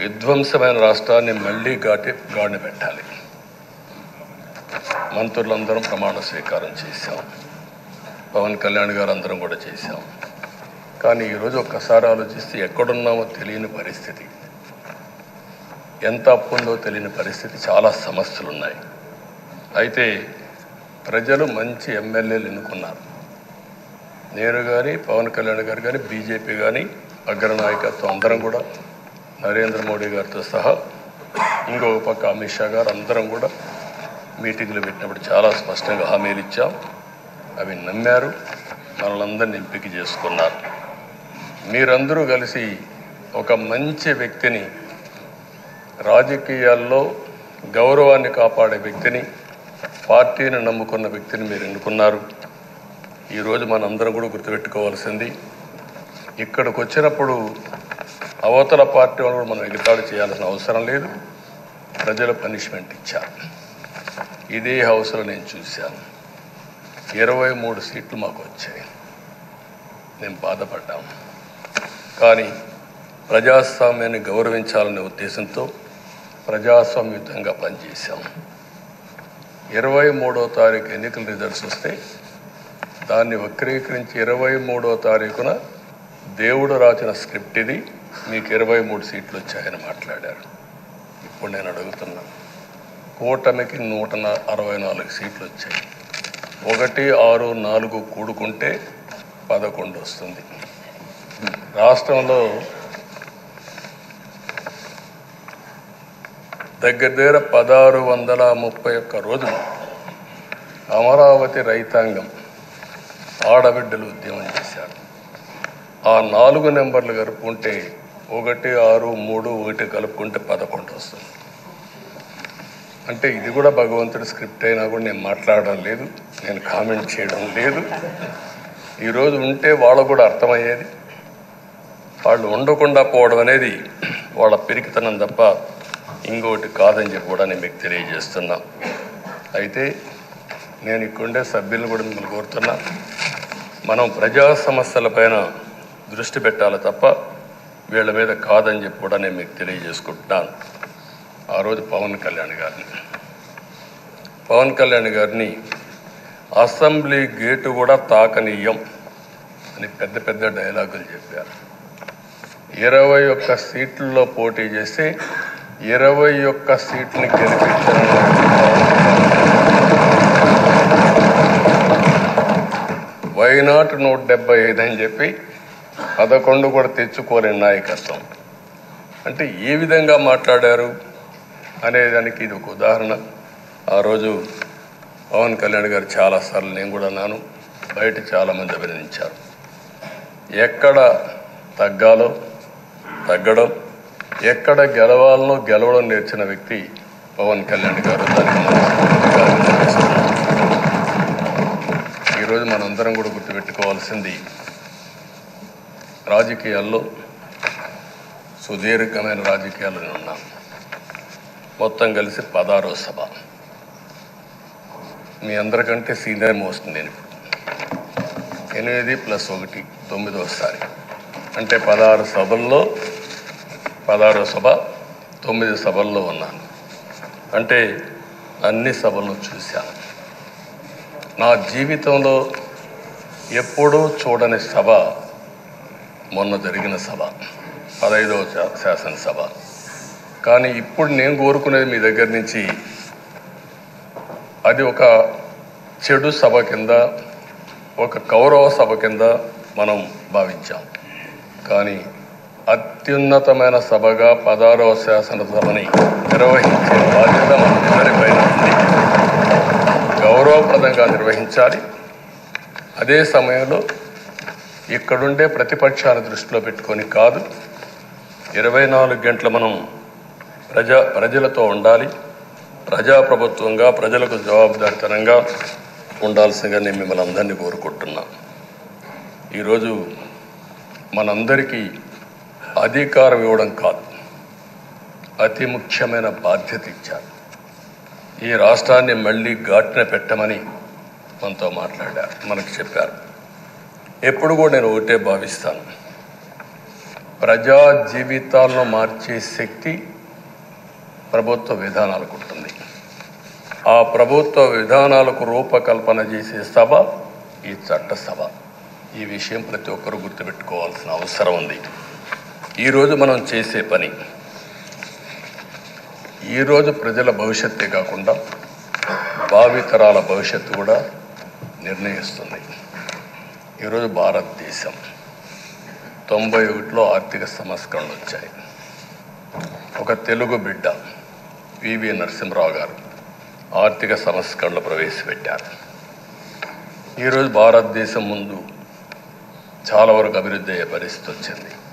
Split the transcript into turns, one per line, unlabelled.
విధ్వంసమైన రాష్ట్రాన్ని మళ్ళీ గాడిన పెట్టాలి. మంత్రులందరం ప్రమాణ స్వీకారం చేశాం. పవన్ కళ్యాణ్ గారు అందరం కూడా చేశాం. కానీ ఈరోజు ఒక్కసారి ఆలోచిస్తే ఎక్కడున్నామో తెలియని పరిస్థితి, ఎంత అప్పు ఉందో తెలియని పరిస్థితి, చాలా సమస్యలు ఉన్నాయి. అయితే ప్రజలు మంచి ఎమ్మెల్యేలు ఎన్నుకున్నారు. నేను కానీ, పవన్ కళ్యాణ్ గారు కానీ, బీజేపీ కానీ, అగ్రనాయకత్వం అందరం కూడా, నరేంద్ర మోడీ గారితో సహా ఇంకొక పక్క అమిత్ షా గారు అందరం కూడా మీటింగ్లు పెట్టినప్పుడు చాలా స్పష్టంగా హామీలు ఇచ్చాం. అవి నమ్మారు, మనలందరినీ ఎంపిక చేసుకున్నారు. మీరందరూ కలిసి ఒక మంచి వ్యక్తిని, రాజకీయాల్లో గౌరవాన్ని కాపాడే వ్యక్తిని, పార్టీని నమ్ముకున్న వ్యక్తిని మీరు ఎన్నుకున్నారు. ఈరోజు మనందరం కూడా గుర్తుపెట్టుకోవాల్సింది, ఇక్కడికి వచ్చినప్పుడు అవతల పార్టీ వాళ్ళు కూడా మనం ఎగతాళి చేయాల్సిన అవసరం లేదు. ప్రజలు పనిష్మెంట్ ఇచ్చారు. ఇదే హౌస్లో నేను చూశాను. 23 సీట్లు మాకు వచ్చాయి. నేను బాధపడ్డాము. కానీ ప్రజాస్వామ్యాన్ని గౌరవించాలనే ఉద్దేశంతో ప్రజాస్వామ్యుతంగా పనిచేశాం. 23వ తారీఖు ఎన్నికల రిజల్ట్స్ వస్తే దాన్ని వక్రీకరించి 23వ తారీఖున దేవుడు రాసిన స్క్రిప్ట్ ఇది, మీకు 23 సీట్లు వచ్చాయని మాట్లాడారు. ఇప్పుడు నేను అడుగుతున్నా, కూటమికి 164 సీట్లు వచ్చాయి. 1, 6, 4 కూడుకుంటే 11 వస్తుంది. రాష్ట్రంలో దగ్గర 1631 రోజులు అమరావతి రైతాంగం ఆడబిడ్డలు ఉద్యమం చేశారు. ఆ 4 నెంబర్లు కలుపుకుంటే 1, 6, 3, 1 కలుపుకుంటే 11 వస్తుంది. అంటే ఇది కూడా భగవంతుడి స్క్రిప్ట్ అయినా కూడా నేను మాట్లాడడం లేదు, నేను కామెంట్ చేయడం లేదు. ఈరోజు ఉంటే వాళ్ళకు కూడా అర్థమయ్యేది. వాళ్ళు ఉండకుండా పోవడం అనేది వాళ్ళ పిరికితనం తప్ప ఇంకోటి కాదని చెప్పి కూడా నేను మీకు తెలియజేస్తున్నా. అయితే నేను ఇక్కడుండే సభ్యులను కూడా మిమ్మల్ని కోరుతున్నా, మనం ప్రజా సమస్యలపైన దృష్టి పెట్టాలి తప్ప వీళ్ళ మీద కాదని చెప్పి కూడా నేను మీకు తెలియజేసుకుంటున్నాను. ఆ రోజు పవన్ కళ్యాణ్ గారిని అసెంబ్లీ గేటు కూడా తాకనీయం అని పెద్ద పెద్ద డైలాగులు చెప్పారు. 21 సీట్లలో పోటీ చేసి 21 సీట్ని గెలిపించారు. వైనాట్ 175 అని చెప్పి 11 కూడా తెచ్చుకోలేని నాయకత్వం. అంటే ఏ విధంగా మాట్లాడారు అనేదానికి ఇది ఒక ఉదాహరణ. ఆ రోజు పవన్ కళ్యాణ్ గారు చాలాసార్లు, నేను కూడా అన్నాను, బయట చాలామంది అభినందించారు. ఎక్కడ తగ్గాలో తగ్గడం, ఎక్కడ గెలవాలనో గెలవడం నేర్చిన వ్యక్తి పవన్ కళ్యాణ్ గారు. ఈరోజు మనందరం కూడా గుర్తుపెట్టుకోవాల్సింది, రాజకీయాల్లో సుదీర్ఘమైన రాజకీయాల్లో ఉన్నాం. మొత్తం కలిసి 16వ సభ. మీ అందరికంటే సీనియర్ మోస్ట్ నేను ఇప్పుడు 8 + 1 9వసారి, అంటే 16 సభల్లో 16వ సభ 9 సభల్లో ఉన్నాను. అంటే అన్ని సభలను చూశాను. నా జీవితంలో ఎప్పుడూ చూడని సభ మొన్న జరిగిన సభ, 15వ శాసనసభ. కానీ ఇప్పుడు నేను కోరుకునేది మీ దగ్గర నుంచి, అది ఒక చెడు సభ కింద, ఒక కౌరవ సభ కింద మనం భావించాం. కానీ అత్యున్నతమైన సభగా 16వ శాసనసభని నిర్వహించే బాధ్యత మనందరిపైన ఉంది. గౌరవప్రదంగా నిర్వహించాలి. అదే సమయంలో ఇక్కడుండే ప్రతిపక్షాన్ని దృష్టిలో పెట్టుకొని కాదు, 24 గంటలు మనం ప్రజలతో ఉండాలి. ప్రజాప్రభుత్వంగా, ప్రజలకు జవాబుదారితనంగా ఉండాల్సిందిగా నేను మిమ్మల్ని అందరినీ కోరుకుంటున్నా. ఈరోజు మనందరికీ అధికారం ఇవ్వడం కాదు, అతి ముఖ్యమైన బాధ్యత ఇచ్చారు. ఈ రాష్ట్రాన్ని మళ్ళీ గాటిన పెట్టమని మనతో మాట్లాడారు, మనకు చెప్పారు. ఎప్పుడు కూడా నేను ఒకటే భావిస్తాను, ప్రజా జీవితాలను మార్చే శక్తి ప్రభుత్వ విధానాలకు ఉంటుంది. ఆ ప్రభుత్వ విధానాలకు రూపకల్పన చేసే సభ ఈ చట్టసభ. ఈ విషయం ప్రతి ఒక్కరూ గుర్తుపెట్టుకోవాల్సిన అవసరం ఉంది. ఈరోజు మనం చేసే పని ఈరోజు ప్రజల భవిష్యత్తే కాకుండా భావితరాల భవిష్యత్తు కూడా నిర్ణయిస్తుంది. ఈరోజు భారతదేశం 91లో ఆర్థిక సంస్కరణలు వచ్చాయి. ఒక తెలుగు బిడ్డ పివి నరసింహరావు గారు ఆర్థిక సంస్కరణలు ప్రవేశపెట్టారు. ఈరోజు భారతదేశం ముందు చాలా వరకు అభివృద్ధి అయ్యే పరిస్థితి వచ్చింది.